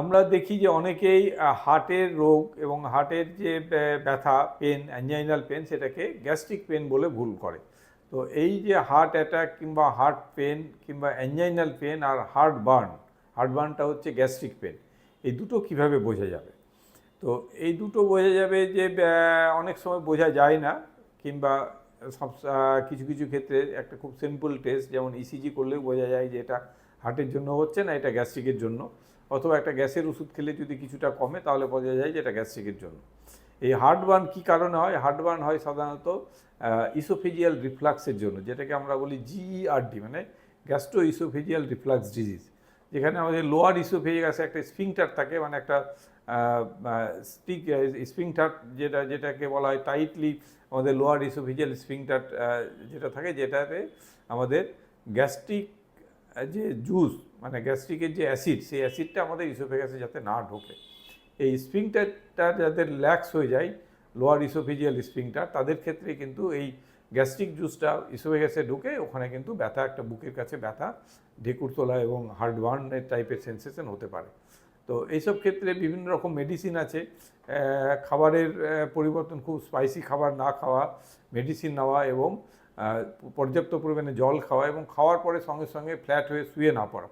আমরা দেখি যে অনেকেই হার্টের রোগ এবং হার্টের যে ব্যথা পেন অ্যাঞ্জাইনাল পেন সেটাকে গ্যাস্ট্রিক পেন বলে ভুল করে। তো এই যে হার্ট অ্যাটাক কিংবা হার্ট পেন কিংবা অ্যাঞ্জাইনাল পেন আর হার্ট বার্নটা হচ্ছে গ্যাস্ট্রিক পেন, এই দুটো কিভাবে বোঝা যাবে? তো এই দুটো বোঝা যাবে যে অনেক সময় বোঝা যায় না, কিংবা সব কিছু কিছু ক্ষেত্রে একটা খুব সিম্পল টেস্ট যেমন ইসিজি করলেও বোঝা যায় যে এটা হার্টের জন্য হচ্ছে না, এটা গ্যাস্ট্রিকের জন্য। অথবা একটা গ্যাসের ওষুধ খেলে যদি কিছুটা কমে তাহলে বোঝা যায় যে এটা গ্যাস্ট্রিকের জন্য। এই হার্টবার্ন কী কারণে হয়? হার্টবার্ন হয় সাধারণত ইসোফেজিয়াল রিফ্লাক্সের জন্য, যেটাকে আমরা বলি জিইআরডি, মানে গ্যাস্ট্রো ইসোফেজিয়াল রিফ্লাক্স ডিজিজ, যেখানে আমাদের লোয়ার ইসোফেজিয়াসে একটা স্ফিংটার থাকে, মানে একটা স্ফিংটার যেটাকে বলা হয় টাইটলি আমাদের লোয়ার ইসোফেজিয়াল স্ফিংটার যেটা থাকে, যেটাতে আমাদের গ্যাস্ট্রিক যে জুস মানে গ্যাস্ট্রিকের যে অ্যাসিড, সেই অ্যাসিডটা আমাদের ইসোফেগাসে যাতে না ঢোকে। এই স্ফিংটারটা যাদের ল্যাক্স হয়ে যায়, লোয়ার ইসোফেজিয়াল স্ফিংটার, তাদের ক্ষেত্রে কিন্তু এই গ্যাস্ট্রিক জুসটা ইসোফেগাসে ঢুকে ওখানে কিন্তু ব্যথা, একটা বুকের কাছে ব্যথা, ঢেকুর তোলা এবং হার্টবার্নের টাইপের সেন্সেশন হতে পারে। তো এইসব ক্ষেত্রে বিভিন্ন রকম মেডিসিন আছে, খাবারের পরিবর্তন, খুব স্পাইসি খাবার না খাওয়া, মেডিসিন নেওয়া এবং পর্যাপ্ত পরিমাণে জল খাওয়া, এবং খাওয়ার পরে সঙ্গে সঙ্গে ফ্ল্যাট হয়ে শুয়ে না পড়া।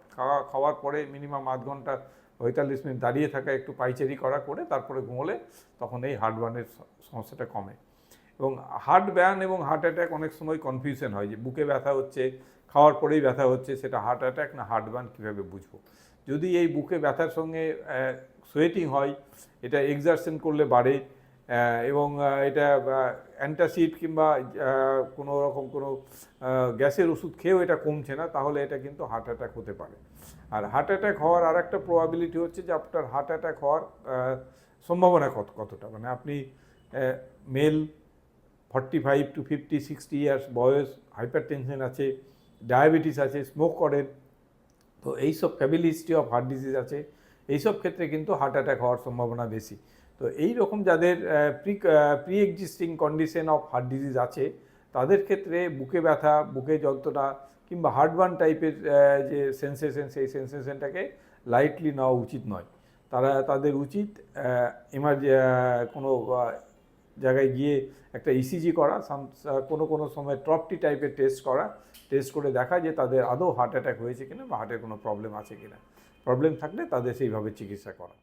খাওয়ার পরে মিনিমাম আধ ঘন্টা 45 মিনিট দাঁড়িয়ে থাকা, একটু পাইচারি করে তারপরে ঘুমোলে তখন এই হার্টবার্নের সমস্যাটা কমে। এবং হার্টবার্ন এবং হার্ট অ্যাটাক অনেক সময় কনফিউশন হয় যে বুকে ব্যথা হচ্ছে, খাওয়ার পরেই ব্যথা হচ্ছে, সেটা হার্ট অ্যাটাক না হার্টবার্ন কীভাবে বুঝবো? যদি এই বুকে ব্যথার সঙ্গে সোয়েটিং হয়, এটা এক্সারশন করলে বাড়ে, এবং এটা অ্যান্টাসিড কিংবা কোনো রকম কোনো গ্যাসের ওষুধ খেয়েও এটা কমছে না, তাহলে এটা কিন্তু হার্ট অ্যাটাক হতে পারে। আর হার্ট অ্যাটাক হওয়ার আর একটা প্রবাবিলিটি হচ্ছে যে আপনার হার্ট অ্যাটাক হওয়ার সম্ভাবনা কতটা, মানে আপনি মেল, 45 to 50 60 ইয়ার্স বয়স, হাইপার টেনশন আছে, ডায়াবেটিস আছে, স্মোক করেন, তো এইসব family history of heart disease আছে, এইসব ক্ষেত্রে কিন্তু হার্ট অ্যাটাক হওয়ার সম্ভাবনা বেশি। তো এই রকম যাদের pre existing condition of heart disease আছে, তাদের ক্ষেত্রে বুকে ব্যথা, বুকে যন্ত্রণা কিংবা হার্টবার্ন টাইপের যে সেন্সেশন, সেই সেন্সেশনটাকে লাইটলি নেওয়া উচিত নয়। তাদের উচিত কোনো জায়গায় গিয়ে একটা ইসিজি করা, কোনো সময় ট্রপটি টাইপের টেস্ট করে দেখা যে তাদের আদৌ হার্ট অ্যাটাক হয়েছে কিনা বা হার্টের কোনো প্রবলেম আছে কিনা। প্রবলেম থাকলে তাদের সেইভাবে চিকিৎসা করা।